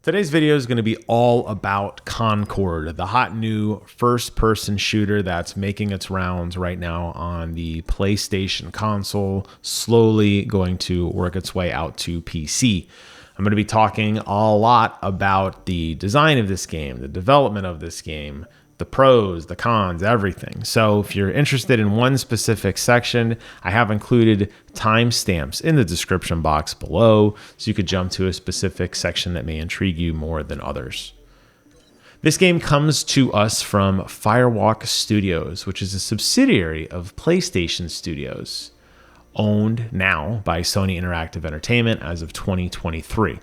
Today's video is going to be all about Concord, the hot new first-person shooter that's making its rounds right now on the PlayStation console, slowly going to work its way out to PC. I'm going to be talking a lot about the design of this game, the development of this game, the pros, the cons, everything. So if you're interested in one specific section, I have included timestamps in the description box below, so you could jump to a specific section that may intrigue you more than others. This game comes to us from Firewalk Studios, which is a subsidiary of PlayStation Studios, owned now by Sony Interactive Entertainment as of 2023.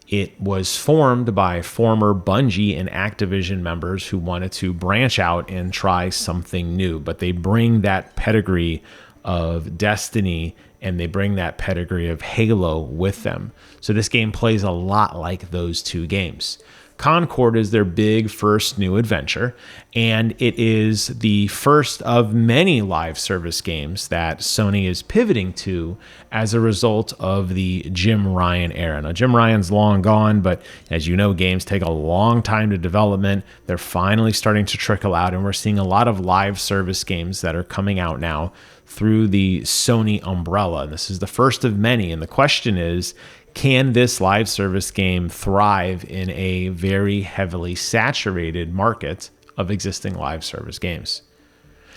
It was formed by former Bungie and Activision members who wanted to branch out and try something new, but they bring that pedigree of Destiny and they bring that pedigree of Halo with them. So this game plays a lot like those two games. Concord is their big first new adventure, and it is the first of many live service games that Sony is pivoting to as a result of the Jim Ryan era. Now, Jim Ryan's long gone, but as you know, games take a long time to development. They're finally starting to trickle out, and we're seeing a lot of live service games that are coming out now through the Sony umbrella. This is the first of many, and the question is, can this live service game thrive in a very heavily saturated market of existing live service games?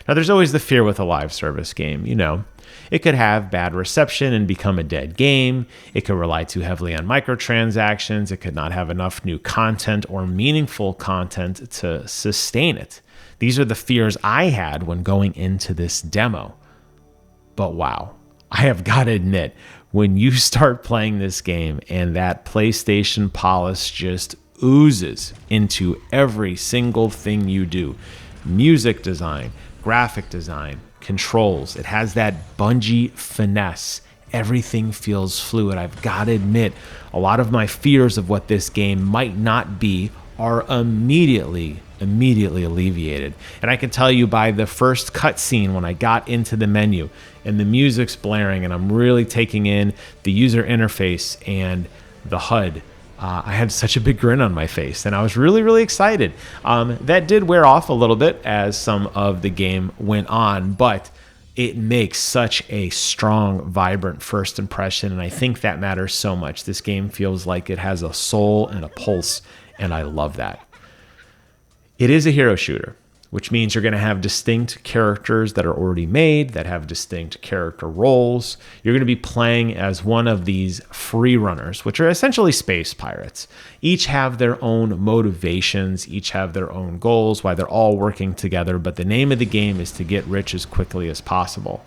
Now, there's always the fear with a live service game. You know, it could have bad reception and become a dead game. It could rely too heavily on microtransactions. It could not have enough new content or meaningful content to sustain it. These are the fears I had when going into this demo. But wow, I have got to admit, when you start playing this game and that PlayStation polish just oozes into every single thing you do, music design, graphic design, controls, it has that Bungie finesse. Everything feels fluid. I've got to admit, a lot of my fears of what this game might not be are immediately alleviated. And I can tell you by the first cutscene when I got into the menu and the music's blaring and I'm really taking in the user interface and the HUD, I had such a big grin on my face and I was really excited. That did wear off a little bit as some of the game went on, but it makes such a strong, vibrant first impression, and I think that matters so much. This game feels like it has a soul and a pulse, and I love that. It is a hero shooter, which means you're going to have distinct characters that are already made, that have distinct character roles. You're going to be playing as one of these free runners, which are essentially space pirates. Each have their own motivations, each have their own goals, why they're all working together, but the name of the game is to get rich as quickly as possible.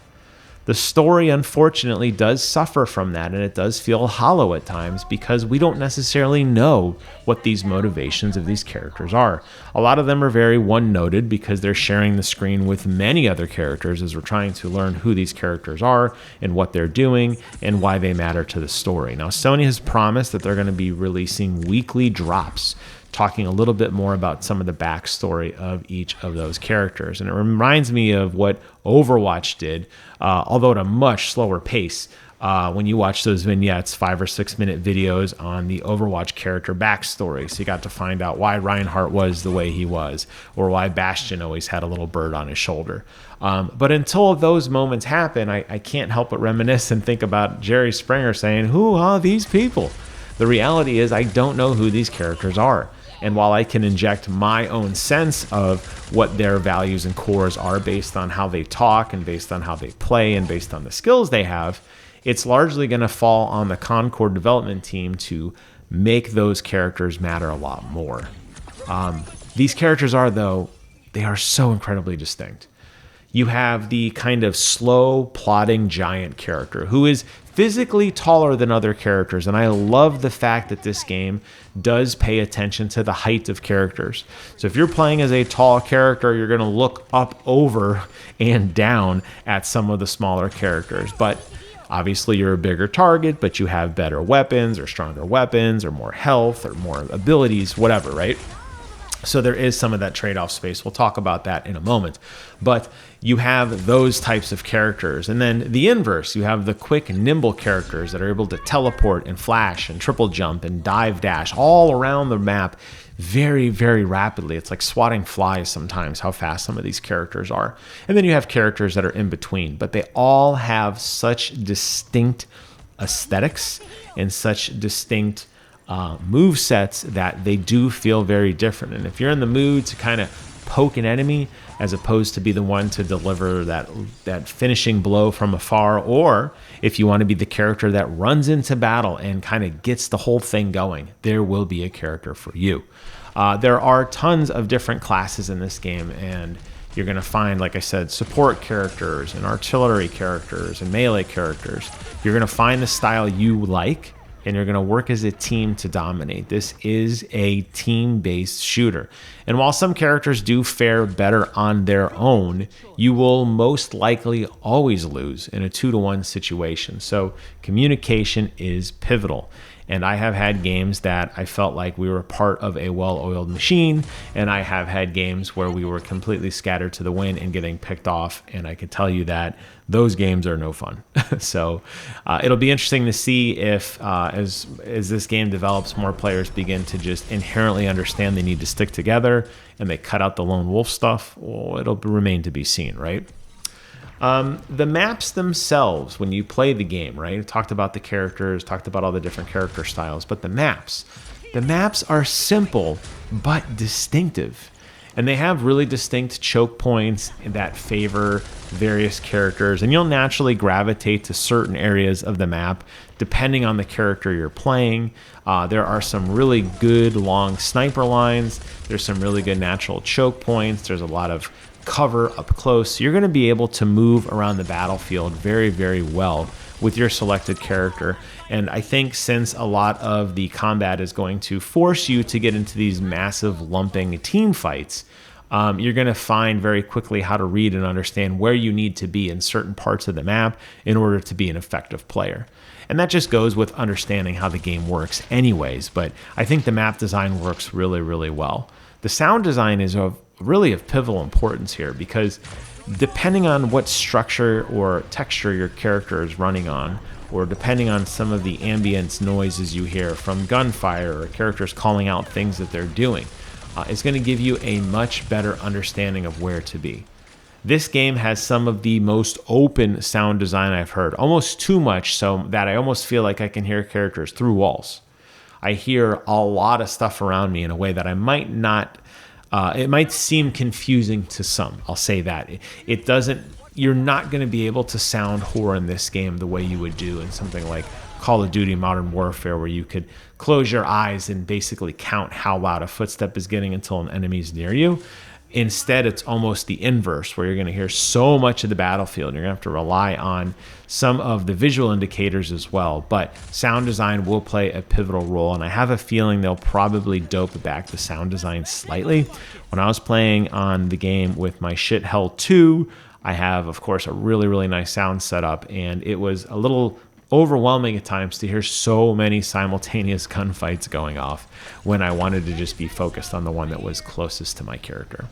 The story, unfortunately, does suffer from that, and it does feel hollow at times because we don't necessarily know what these motivations of these characters are. A lot of them are very one-noted because they're sharing the screen with many other characters as we're trying to learn who these characters are and what they're doing and why they matter to the story. Now, Sony has promised that they're going to be releasing weekly drops talking a little bit more about some of the backstory of each of those characters. And it reminds me of what Overwatch did, although at a much slower pace. When you watch those vignettes, 5 or 6 minute videos on the Overwatch character backstory. So you got to find out why Reinhardt was the way he was, or why Bastion always had a little bird on his shoulder. But until those moments happen, I can't help but reminisce and think about Jerry Springer saying, "Who are these people?" The reality is I don't know who these characters are. And while I can inject my own sense of what their values and cores are based on how they talk and based on how they play and based on the skills they have, it's largely going to fall on the Concord development team to make those characters matter a lot more. These characters are, though, they are so incredibly distinct. You have the kind of slow, plodding giant character who is physically taller than other characters, and I love the fact that this game does pay attention to the height of characters. So if you're playing as a tall character, you're going to look up, over, and down at some of the smaller characters. But obviously you're a bigger target, but you have better weapons or stronger weapons or more health or more abilities, whatever, right? So there is some of that trade-off space. We'll talk about that in a moment. But you have those types of characters. And then the inverse, you have the quick, nimble characters that are able to teleport and flash and triple jump and dive dash all around the map very, very rapidly. It's like swatting flies sometimes, how fast some of these characters are. And then you have characters that are in between. But they all have such distinct aesthetics and such distinct move sets that they do feel very different. And if you're in the mood to kind of poke an enemy as opposed to be the one to deliver that finishing blow from afar, or if you want to be the character that runs into battle and kind of gets the whole thing going, there will be a character for you. There are tons of different classes in this game, and you're going to find, like I said, support characters and artillery characters and melee characters. You're going to find the style you like, and you're going to work as a team to dominate. This is a team-based shooter. And while some characters do fare better on their own, you will most likely always lose in a 2-to-1 situation. So communication is pivotal. And I have had games that I felt like we were part of a well-oiled machine, and I have had games where we were completely scattered to the wind and getting picked off, and I can tell you that those games are no fun. So it'll be interesting to see if, as this game develops, more players begin to just inherently understand they need to stick together and they cut out the lone wolf stuff. Well, it'll remain to be seen, right? The maps themselves, when you play the game, right? I talked about the characters, talked about all the different character styles, but the maps are simple but distinctive. And they have really distinct choke points that favor various characters. And you'll naturally gravitate to certain areas of the map depending on the character you're playing. There are some really good long sniper lines. There's some really good natural choke points. There's a lot of cover up close. So you're going to be able to move around the battlefield very, very well with your selected character. And I think since a lot of the combat is going to force you to get into these massive lumping team fights, you're going to find very quickly how to read and understand where you need to be in certain parts of the map in order to be an effective player. And that just goes with understanding how the game works anyways, but I think the map design works really, really well. The sound design is really of pivotal importance here, because depending on what structure or texture your character is running on, or depending on some of the ambience noises you hear from gunfire or characters calling out things that they're doing, it's going to give you a much better understanding of where to be. This game has some of the most open sound design I've heard, almost too much so that I almost feel like I can hear characters through walls. I hear a lot of stuff around me in a way that I might not, it might seem confusing to some. I'll say that. It doesn't, you're not going to be able to sound horror in this game the way you would do in something like Call of Duty Modern Warfare, where you could close your eyes and basically count how loud a footstep is getting until an enemy's near you. Instead, it's almost the inverse, where you're going to hear so much of the battlefield, and you're going to have to rely on some of the visual indicators as well. But sound design will play a pivotal role, and I have a feeling they'll probably dope back the sound design slightly. When I was playing on the game with my Schiit Hel2, I have, of course, a really, really nice sound setup, and it was a little overwhelming at times to hear so many simultaneous gunfights going off when I wanted to just be focused on the one that was closest to my character.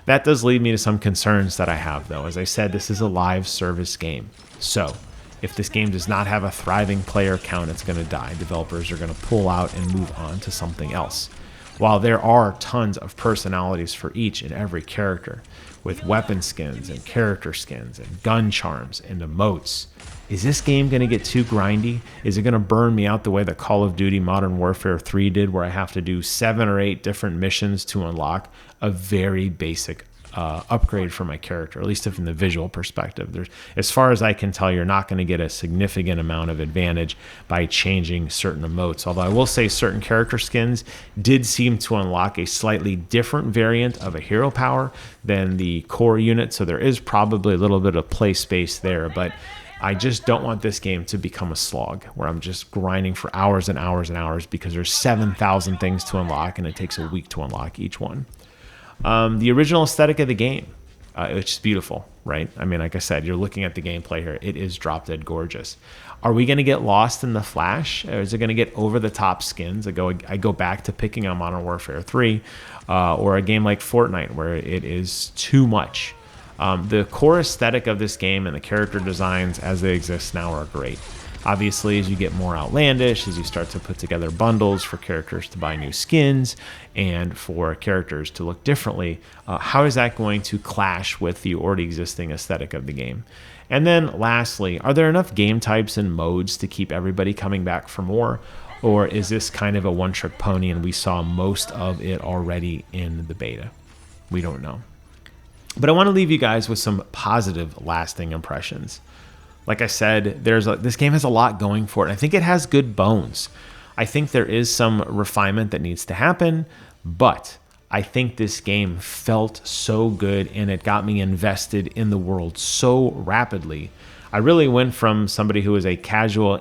That does lead me to some concerns that I have, though. As I said, this is a live service game. So if this game does not have a thriving player count, it's going to die. Developers are going to pull out and move on to something else. While there are tons of personalities for each and every character, with weapon skins and character skins and gun charms and emotes, is this game going to get too grindy? Is it going to burn me out the way that Call of Duty Modern Warfare 3 did, where I have to do 7 or 8 different missions to unlock a very basic upgrade for my character, at least from the visual perspective? As far as I can tell, you're not going to get a significant amount of advantage by changing certain emotes. Although I will say certain character skins did seem to unlock a slightly different variant of a hero power than the core unit, so there is probably a little bit of play space there, but I just don't want this game to become a slog where I'm just grinding for hours and hours and hours because there's 7,000 things to unlock and it takes a week to unlock each one. The original aesthetic of the game, It's just beautiful, right? I mean, like I said, you're looking at the gameplay here. It is drop dead gorgeous. Are we going to get lost in the flash? Or is it going to get over the top skins? I go back to picking on Modern Warfare 3 or a game like Fortnite where it is too much. The core aesthetic of this game and the character designs as they exist now are great. Obviously, as you get more outlandish, as you start to put together bundles for characters to buy new skins and for characters to look differently, how is that going to clash with the already existing aesthetic of the game? And then lastly, are there enough game types and modes to keep everybody coming back for more? Or is this kind of a one-trick pony and we saw most of it already in the beta? We don't know. But I want to leave you guys with some positive, lasting impressions. Like I said, this game has a lot going for it. I think it has good bones. I think there is some refinement that needs to happen, but I think this game felt so good and it got me invested in the world so rapidly. I really went from somebody who was a casual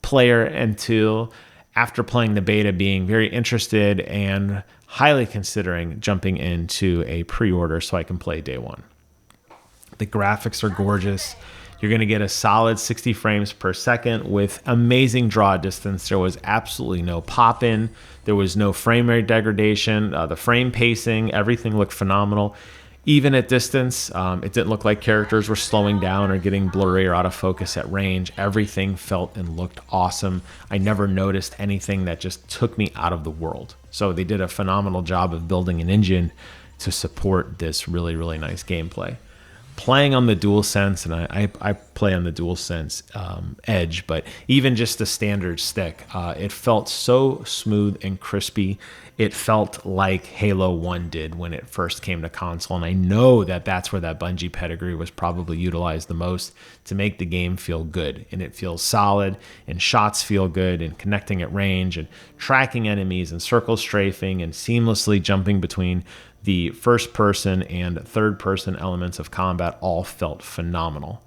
player until, after playing the beta, being very interested and highly considering jumping into a pre-order so I can play day one. The graphics are gorgeous. You're going to get a solid 60 frames per second with amazing draw distance. There was absolutely no pop-in. There was no frame rate degradation. The frame pacing, everything looked phenomenal. Even at distance, it didn't look like characters were slowing down or getting blurry or out of focus at range. Everything felt and looked awesome. I never noticed anything that just took me out of the world. So they did a phenomenal job of building an engine to support this really, really nice gameplay. Playing on the DualSense, and I play on the DualSense Edge, but even just the standard stick, it felt so smooth and crispy. It felt like Halo 1 did when it first came to console, and I know that that's where that Bungie pedigree was probably utilized the most to make the game feel good. And it feels solid, and shots feel good, and connecting at range, and tracking enemies, and circle strafing, and seamlessly jumping between the first person and third person elements of combat all felt phenomenal.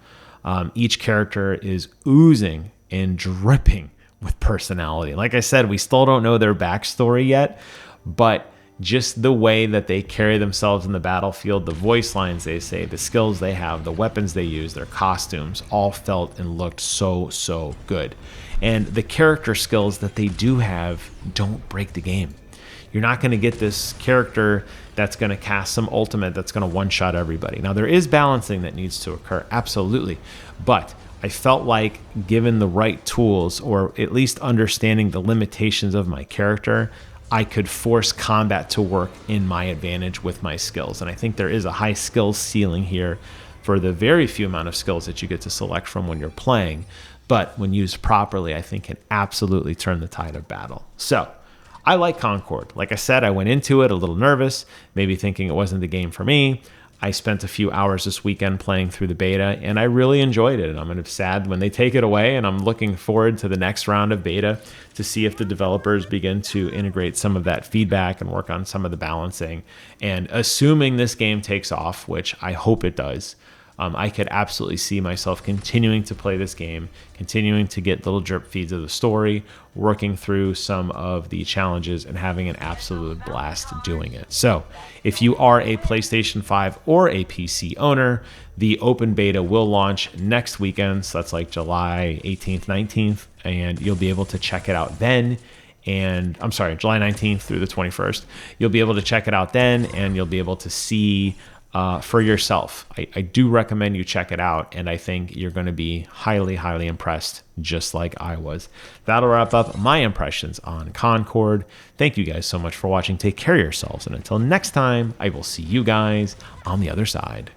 Each character is oozing and dripping with personality. Like I said, we still don't know their backstory yet, but just the way that they carry themselves in the battlefield, the voice lines they say, the skills they have, the weapons they use, their costumes, all felt and looked so, so good. And the character skills that they do have don't break the game. You're not going to get this character that's going to cast some ultimate that's going to one-shot everybody. Now, there is balancing that needs to occur, absolutely. But I felt like given the right tools, or at least understanding the limitations of my character, I could force combat to work in my advantage with my skills. And I think there is a high skills ceiling here for the very few amount of skills that you get to select from when you're playing. But when used properly, I think can absolutely turn the tide of battle. So I like Concord. Like I said, I went into it a little nervous, maybe thinking it wasn't the game for me. I spent a few hours this weekend playing through the beta, and I really enjoyed it. And I'm going to be sad when they take it away, and I'm looking forward to the next round of beta to see if the developers begin to integrate some of that feedback and work on some of the balancing. And assuming this game takes off, which I hope it does, I could absolutely see myself continuing to play this game, continuing to get little drip feeds of the story, working through some of the challenges, and having an absolute blast doing it. So if you are a PlayStation 5 or a PC owner, the open beta will launch next weekend. So that's like July 18th, 19th, and you'll be able to check it out then. And I'm sorry, July 19th through the 21st. You'll be able to check it out then, and you'll be able to see for yourself. I do recommend you check it out, and I think you're going to be highly, highly impressed, just like I was. That'll wrap up my impressions on Concord. Thank you guys so much for watching. Take care of yourselves, and until next time, I will see you guys on the other side.